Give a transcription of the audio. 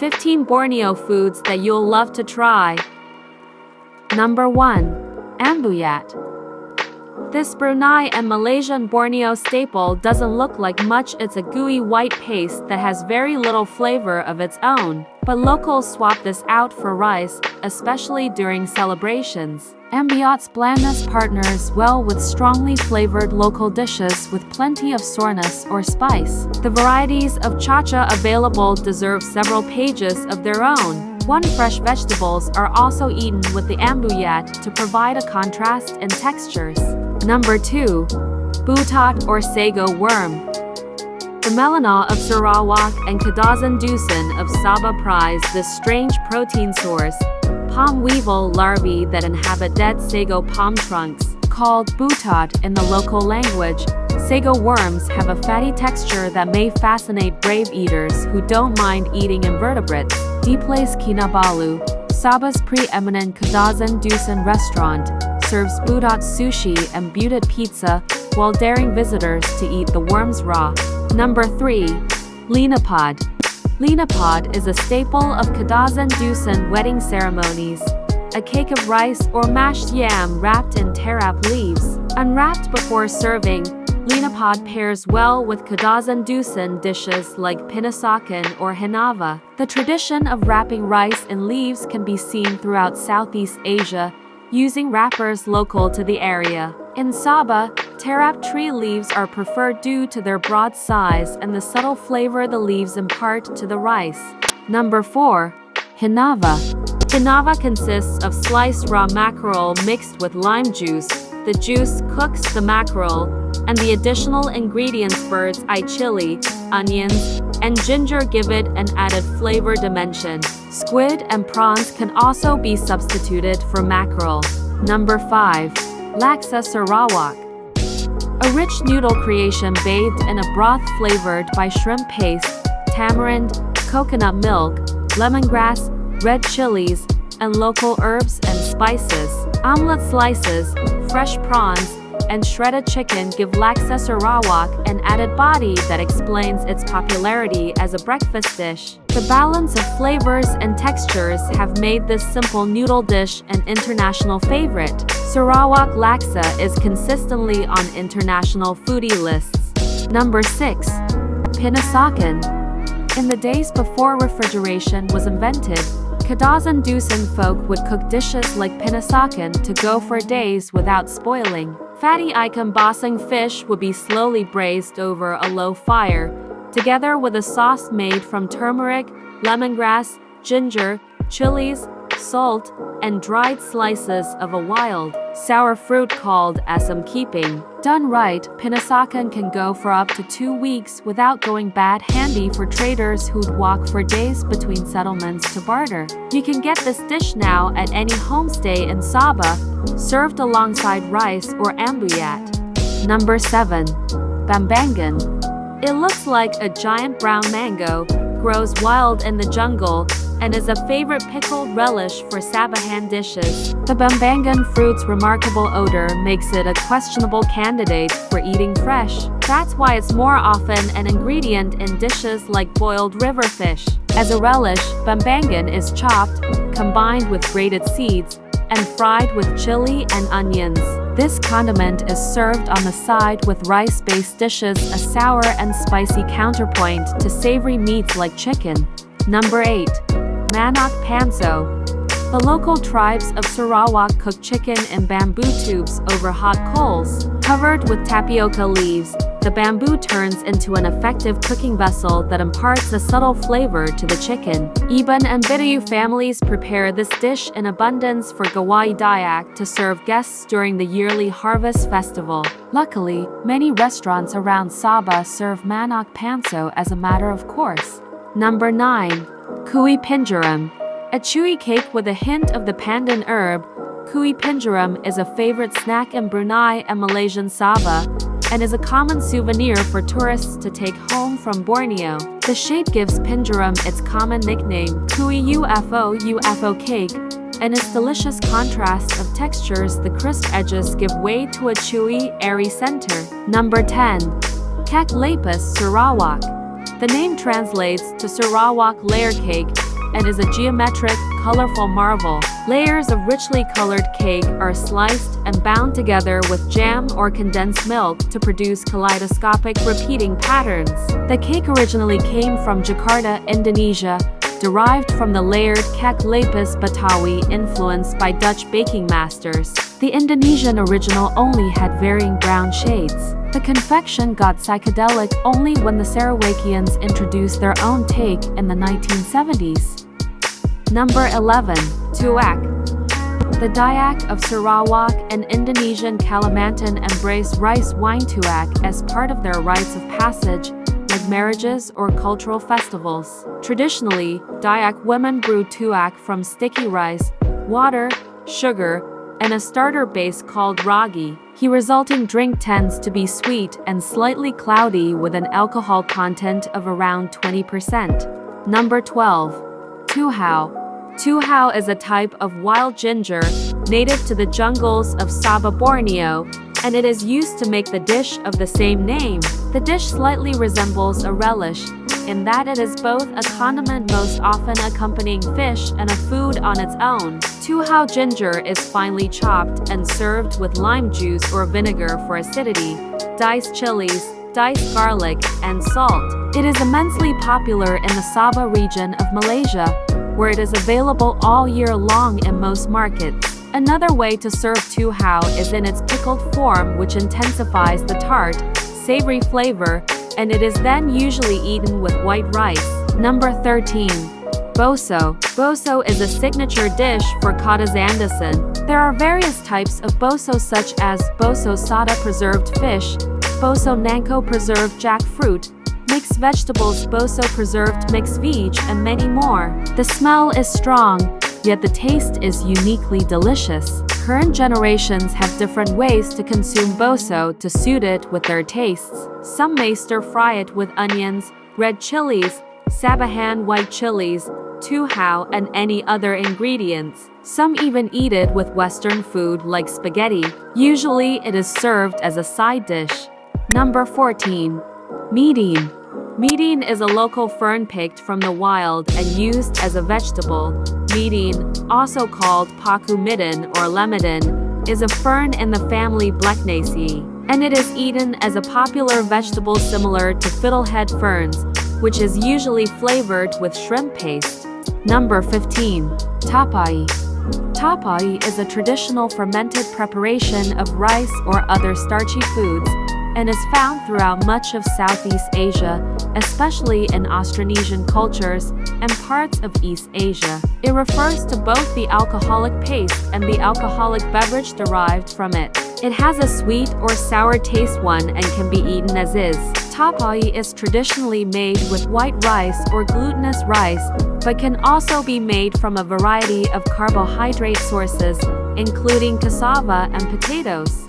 15 Borneo foods that you'll love to try. Number 1. Ambuyat. This Brunei and Malaysian Borneo staple doesn't look like much. It's a gooey white paste that has very little flavor of its own, but locals swap this out for rice, especially during celebrations. Ambuyat's blandness partners well with strongly flavored local dishes with plenty of sourness or spice. The varieties of cha-cha available deserve several pages of their own. Fresh vegetables are also eaten with the ambuyat to provide a contrast in textures. Number 2. Butot or sago worm. The Melana of Sarawak and Kadazan Dusun of Sabah prize this strange protein source. Palm weevil larvae that inhabit dead sago palm trunks, called butot in the local language. Sago worms have a fatty texture that may fascinate brave eaters who don't mind eating invertebrates. Di Place Kinabalu, Sabah's preeminent Kadazan Dusun restaurant, serves butot sushi and butot pizza while daring visitors to eat the worms raw. Number 3. Linopot. Linopot is a staple of Kadazan Dusun wedding ceremonies. A cake of rice or mashed yam wrapped in tarap leaves. Unwrapped before serving, linopot pairs well with Kadazan Dusun dishes like pinasakan or hinava. The tradition of wrapping rice in leaves can be seen throughout Southeast Asia, using wrappers local to the area. In Sabah, tarap tree leaves are preferred due to their broad size and the subtle flavor the leaves impart to the rice. Number 4. Hinava. Hinava consists of sliced raw mackerel mixed with lime juice. The juice cooks the mackerel, and the additional ingredients bird's eye chili, onions, and ginger give it an added flavor dimension. Squid and prawns can also be substituted for mackerel. Number 5. Laksa Sarawak. A rich noodle creation bathed in a broth flavored by shrimp paste, tamarind, coconut milk, lemongrass, red chilies, and local herbs and spices. Omelette slices, fresh prawns, and shredded chicken give Laksa Sarawak an added body that explains its popularity as a breakfast dish. The balance of flavors and textures have made this simple noodle dish an international favorite. Sarawak Laksa is consistently on international foodie lists. Number 6. Pinasakan. In the days before refrigeration was invented, Kadazan Dusun folk would cook dishes like pinasakan to go for days without spoiling. Fatty ikan basang fish would be slowly braised over a low fire, together with a sauce made from turmeric, lemongrass, ginger, chilies, salt, and dried slices of a wild, sour fruit called asam keeping. Done right, pinasakan can go for up to 2 weeks without going bad, handy for traders who'd walk for days between settlements to barter. You can get this dish now at any homestay in Sabah, served alongside rice or ambuyat. Number 7. Bambangan. It looks like a giant brown mango, grows wild in the jungle, and is a favorite pickled relish for Sabahan dishes. The bambangan fruit's remarkable odor makes it a questionable candidate for eating fresh. That's why it's more often an ingredient in dishes like boiled river fish. As a relish, bambangan is chopped, combined with grated seeds, and fried with chili and onions. This condiment is served on the side with rice-based dishes, a sour and spicy counterpoint to savory meats like chicken. Number 8. Manok Panso. The local tribes of Sarawak cook chicken in bamboo tubes over hot coals. Covered with tapioca leaves, the bamboo turns into an effective cooking vessel that imparts a subtle flavor to the chicken. Iban and Bidayu families prepare this dish in abundance for Gawai Dayak to serve guests during the yearly harvest festival. Luckily, many restaurants around Sabah serve Manok Panso as a matter of course. Number 9. Kui Pinjaram. A chewy cake with a hint of the pandan herb, Kui Pinjaram is a favorite snack in Brunei and Malaysian Sabah, and is a common souvenir for tourists to take home from Borneo. The shape gives Pinjaram its common nickname, Kui UFO cake, and its delicious contrast of textures. The crisp edges give way to a chewy, airy center. Number 10. Kek Lapis Sarawak. The name translates to Sarawak layer cake, and is a geometric, colorful marvel. Layers of richly colored cake are sliced and bound together with jam or condensed milk to produce kaleidoscopic repeating patterns. The cake originally came from Jakarta, Indonesia, derived from the layered kek lapis Betawi influenced by Dutch baking masters. The Indonesian original only had varying brown shades. The confection got psychedelic only when the Sarawakians introduced their own take in the 1970s. Number 11. Tuak. The Dayak of Sarawak and Indonesian Kalimantan embrace rice wine tuak as part of their rites of passage, like marriages or cultural festivals. Traditionally, Dayak women brew tuak from sticky rice, water, sugar, and a starter base called ragi. The resulting drink tends to be sweet and slightly cloudy with an alcohol content of around 20%. Number 12. Tuhau. Tuhau is a type of wild ginger native to the jungles of Sabah, Borneo, and it is used to make the dish of the same name. The dish slightly resembles a relish, in that it is both a condiment most often accompanying fish and a food on its own. Tuhau ginger is finely chopped and served with lime juice or vinegar for acidity, diced chilies, diced garlic, and salt. It is immensely popular in the Sabah region of Malaysia, where it is available all year long in most markets. Another way to serve tuhau is in its pickled form, which intensifies the tart, savory flavor, and it is then usually eaten with white rice. Number 13. Boso. Boso is a signature dish for Kota-Zandasan. There are various types of boso such as boso sada preserved fish, boso nangko preserved jackfruit, mixed vegetables, boso preserved mixed veg, and many more. The smell is strong, yet the taste is uniquely delicious. Current generations have different ways to consume boso to suit it with their tastes. Some may stir-fry it with onions, red chilies, Sabahan white chilies, tuhau, and any other ingredients. Some even eat it with Western food like spaghetti. Usually it is served as a side dish. Number 14. Meeting. Meeting is a local fern picked from the wild and used as a vegetable. Meeting, also called paku midden or lemedin, is a fern in the family Blecknaceae, and it is eaten as a popular vegetable similar to fiddlehead ferns, which is usually flavored with shrimp paste. Number 15. Tapai. Tapai is a traditional fermented preparation of rice or other starchy foods, and is found throughout much of Southeast Asia, especially in Austronesian cultures and parts of East Asia. It refers to both the alcoholic paste and the alcoholic beverage derived from it. It has a sweet or sour taste one and can be eaten as is. Tapai is traditionally made with white rice or glutinous rice, but can also be made from a variety of carbohydrate sources, including cassava and potatoes.